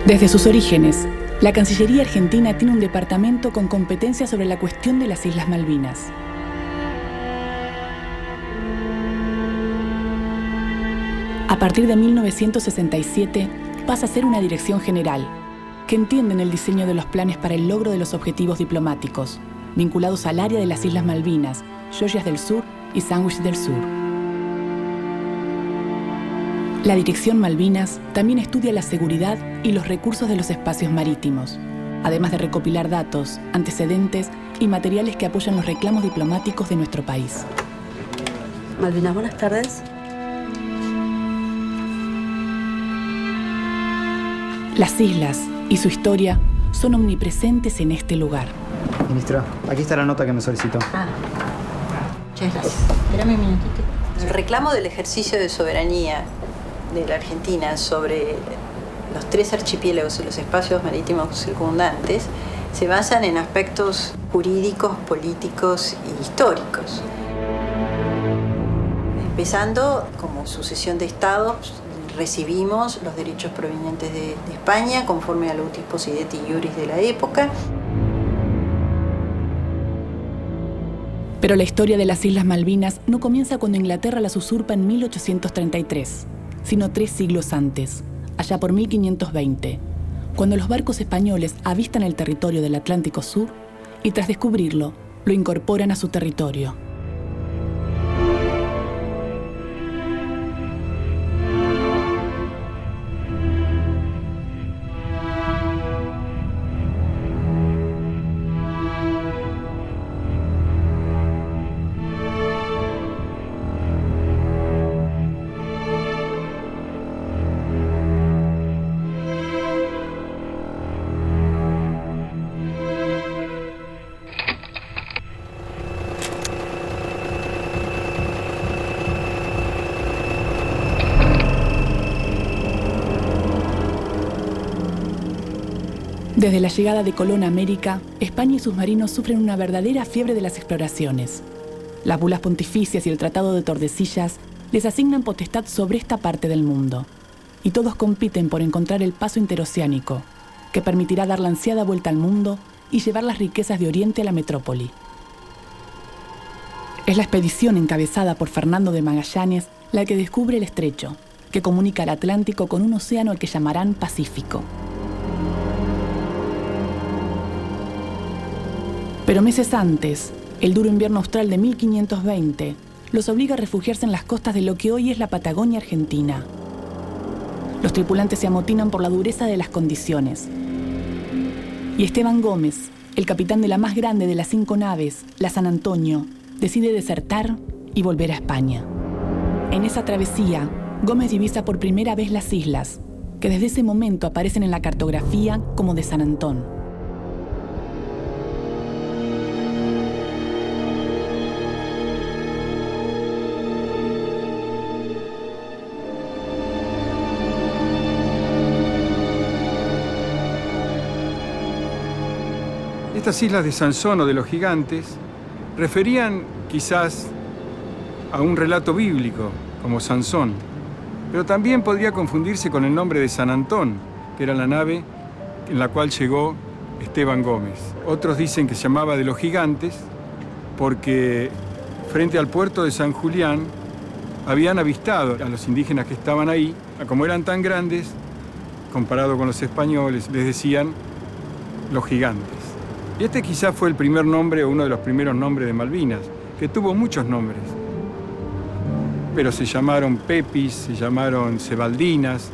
Desde sus orígenes, la Cancillería Argentina tiene un departamento con competencia sobre la cuestión de las Islas Malvinas. A partir de 1967, pasa a ser una dirección general, que entiende en el diseño de los planes para el logro de los objetivos diplomáticos, vinculados al área de las Islas Malvinas, Georgias del Sur y Sandwich del Sur. La Dirección Malvinas también estudia la seguridad y los recursos de los espacios marítimos, además de recopilar datos, antecedentes y materiales que apoyan los reclamos diplomáticos de nuestro país. Malvinas, buenas tardes. Las islas y su historia son omnipresentes en este lugar. Ministra, aquí está la nota que me solicitó. Muchas gracias. Espérame un minutito. El reclamo del ejercicio de soberanía de la Argentina sobre los 3 archipiélagos y los espacios marítimos circundantes se basan en aspectos jurídicos, políticos y históricos. Empezando, como sucesión de estados, recibimos los derechos provenientes de España conforme a los dispositivi iuris de la época. Pero la historia de las Islas Malvinas no comienza cuando Inglaterra las usurpa en 1833, sino 3 siglos antes, allá por 1520, cuando los barcos españoles avistan el territorio del Atlántico Sur y tras descubrirlo, lo incorporan a su territorio. Desde la llegada de Colón a América, España y sus marinos sufren una verdadera fiebre de las exploraciones. Las bulas pontificias y el Tratado de Tordesillas les asignan potestad sobre esta parte del mundo. Y todos compiten por encontrar el paso interoceánico, que permitirá dar la ansiada vuelta al mundo y llevar las riquezas de Oriente a la metrópoli. Es la expedición encabezada por Fernando de Magallanes la que descubre el estrecho, que comunica el Atlántico con un océano al que llamarán Pacífico. Pero meses antes, el duro invierno austral de 1520 los obliga a refugiarse en las costas de lo que hoy es la Patagonia Argentina. Los tripulantes se amotinan por la dureza de las condiciones. Y Esteban Gómez, el capitán de la más grande de las 5 naves, la San Antonio, decide desertar y volver a España. En esa travesía, Gómez divisa por primera vez las islas, que desde ese momento aparecen en la cartografía como de San Antón. Estas islas de Sansón o de los gigantes referían quizás a un relato bíblico, como Sansón, pero también podría confundirse con el nombre de San Antón, que era la nave en la cual llegó Esteban Gómez. Otros dicen que se llamaba de los gigantes porque frente al puerto de San Julián habían avistado a los indígenas que estaban ahí, como eran tan grandes, comparado con los españoles, les decían los gigantes. Y este quizás fue el primer nombre o uno de los primeros nombres de Malvinas, que tuvo muchos nombres. Pero se llamaron Pepis, se llamaron Cebaldinas,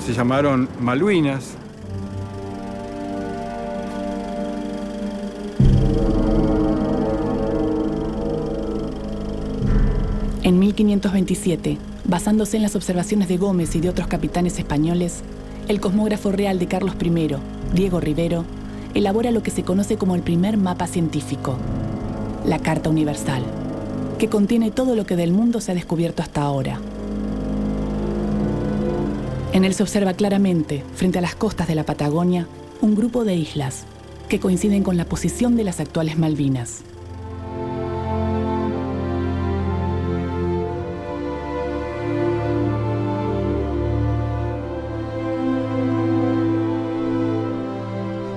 se llamaron Malvinas. En 1527, basándose en las observaciones de Gómez y de otros capitanes españoles, el cosmógrafo real de Carlos I, Diego Rivero, elabora lo que se conoce como el primer mapa científico, la Carta Universal, que contiene todo lo que del mundo se ha descubierto hasta ahora. En él se observa claramente, frente a las costas de la Patagonia, un grupo de islas que coinciden con la posición de las actuales Malvinas.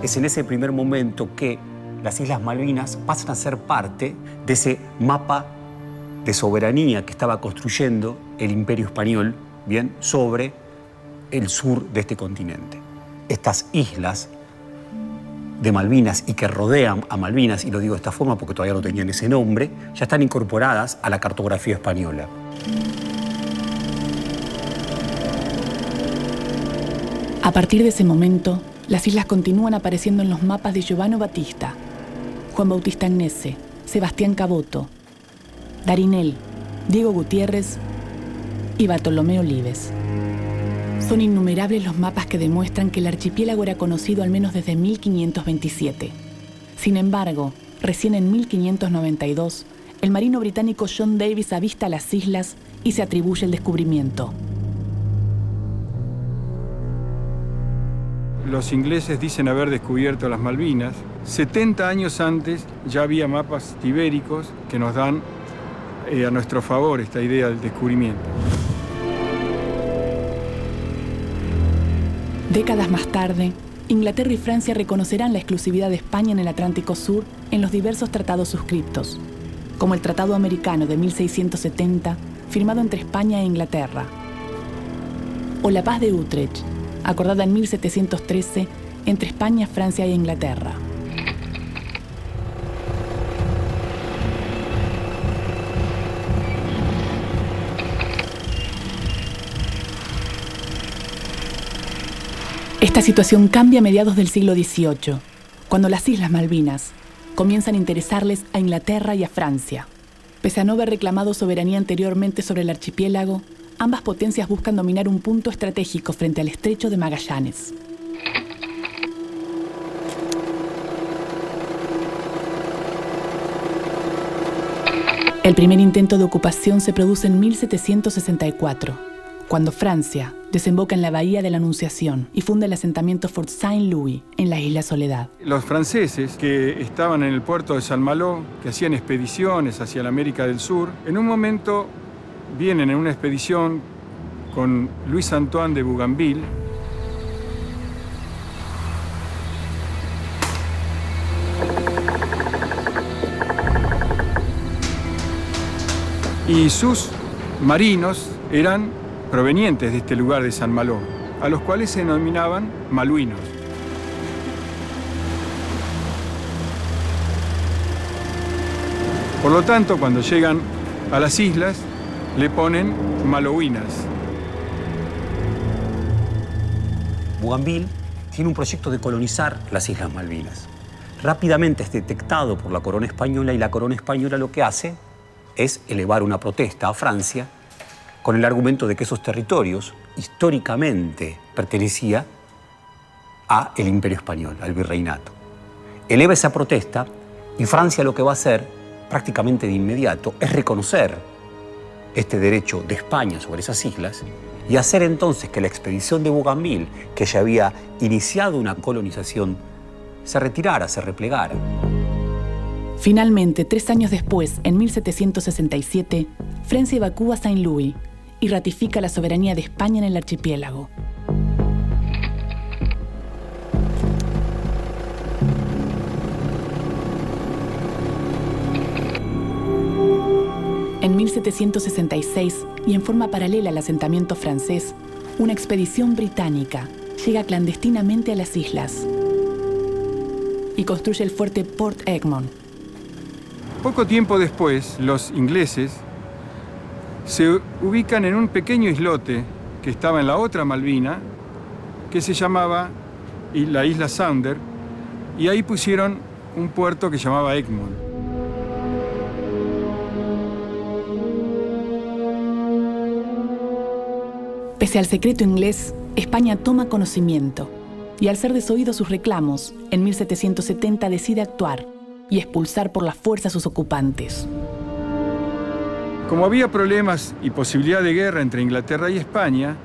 es en ese primer momento que las Islas Malvinas pasan a ser parte de ese mapa de soberanía que estaba construyendo el Imperio Español, bien, sobre el sur de este continente. Estas islas de Malvinas y que rodean a Malvinas, y lo digo de esta forma porque todavía no tenían ese nombre, ya están incorporadas a la cartografía española. A partir de ese momento, las islas continúan apareciendo en los mapas de Giovanni Battista, Juan Bautista Agnese, Sebastián Caboto, Darinel, Diego Gutiérrez y Bartolomé Olives. Son innumerables los mapas que demuestran que el archipiélago era conocido al menos desde 1527. Sin embargo, recién en 1592, el marino británico John Davis avista las islas y se atribuye el descubrimiento. Los ingleses dicen haber descubierto las Malvinas. 70 años antes ya había mapas ibéricos que nos dan a nuestro favor esta idea del descubrimiento. Décadas más tarde, Inglaterra y Francia reconocerán la exclusividad de España en el Atlántico Sur en los diversos tratados suscriptos, como el Tratado Americano de 1670, firmado entre España e Inglaterra, o la Paz de Utrecht, acordada en 1713 entre España, Francia e Inglaterra. Esta situación cambia a mediados del siglo XVIII, cuando las Islas Malvinas comienzan a interesarles a Inglaterra y a Francia. Pese a no haber reclamado soberanía anteriormente sobre el archipiélago, ambas potencias buscan dominar un punto estratégico frente al Estrecho de Magallanes. El primer intento de ocupación se produce en 1764, cuando Francia desemboca en la Bahía de la Anunciación y funda el asentamiento Fort Saint-Louis en la isla Soledad. Los franceses que estaban en el puerto de Saint-Malo, que hacían expediciones hacia la América del Sur, en un momento vienen en una expedición con Luis Antoine de Bougainville, y sus marinos eran provenientes de este lugar de Saint-Malo, a los cuales se denominaban maluinos. Por lo tanto, cuando llegan a las islas, le ponen malouinas. Bougainville tiene un proyecto de colonizar las Islas Malvinas. Rápidamente es detectado por la corona española y la corona española lo que hace es elevar una protesta a Francia con el argumento de que esos territorios históricamente pertenecían al Imperio Español, al virreinato. Eleva esa protesta y Francia lo que va a hacer prácticamente de inmediato es reconocer este derecho de España sobre esas islas y hacer entonces que la expedición de Bougainville, que ya había iniciado una colonización, se retirara, se replegara. Finalmente, 3 años después, en 1767, Francia evacúa Saint-Louis y ratifica la soberanía de España en el archipiélago. En 1766, y en forma paralela al asentamiento francés, una expedición británica llega clandestinamente a las islas y construye el fuerte Port Egmont. Poco tiempo después, los ingleses se ubican en un pequeño islote que estaba en la otra Malvina, que se llamaba la isla Sounder, y ahí pusieron un puerto que llamaba Egmont. Pese al secreto inglés, España toma conocimiento y al ser desoídos sus reclamos, en 1770 decide actuar y expulsar por la fuerza a sus ocupantes. Como había problemas y posibilidad de guerra entre Inglaterra y España,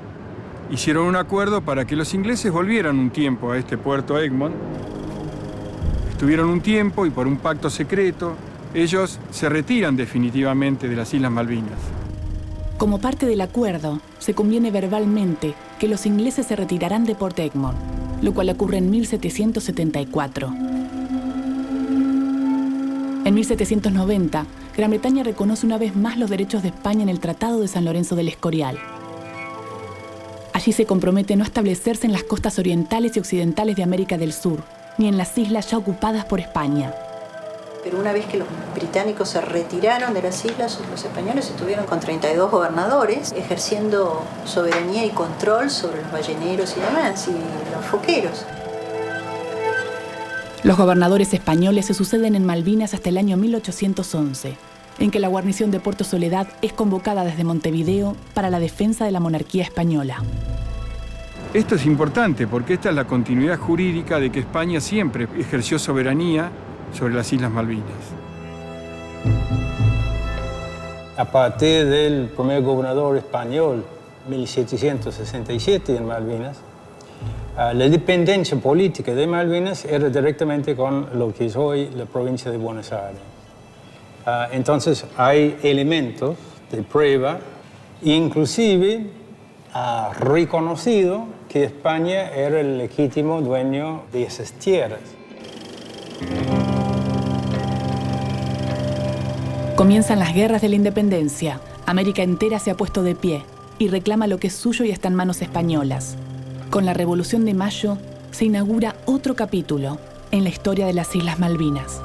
hicieron un acuerdo para que los ingleses volvieran un tiempo a este puerto Egmont. Estuvieron un tiempo y por un pacto secreto, ellos se retiran definitivamente de las Islas Malvinas. Como parte del acuerdo, se conviene verbalmente que los ingleses se retirarán de Port Egmont, lo cual ocurre en 1774. En 1790, Gran Bretaña reconoce una vez más los derechos de España en el Tratado de San Lorenzo del Escorial. Allí se compromete no establecerse en las costas orientales y occidentales de América del Sur, ni en las islas ya ocupadas por España. Pero una vez que los británicos se retiraron de las islas, los españoles estuvieron con 32 gobernadores, ejerciendo soberanía y control sobre los balleneros y demás, y los foqueros. Los gobernadores españoles se suceden en Malvinas hasta el año 1811, en que la guarnición de Puerto Soledad es convocada desde Montevideo para la defensa de la monarquía española. Esto es importante porque esta es la continuidad jurídica de que España siempre ejerció soberanía sobre las Islas Malvinas. A partir del primer gobernador español, 1767 en Malvinas, la dependencia política de Malvinas era directamente con lo que es hoy la provincia de Buenos Aires. Entonces hay elementos de prueba, inclusive ha reconocido que España era el legítimo dueño de esas tierras. Comienzan las guerras de la independencia. América entera se ha puesto de pie y reclama lo que es suyo y está en manos españolas. Con la Revolución de Mayo se inaugura otro capítulo en la historia de las Islas Malvinas.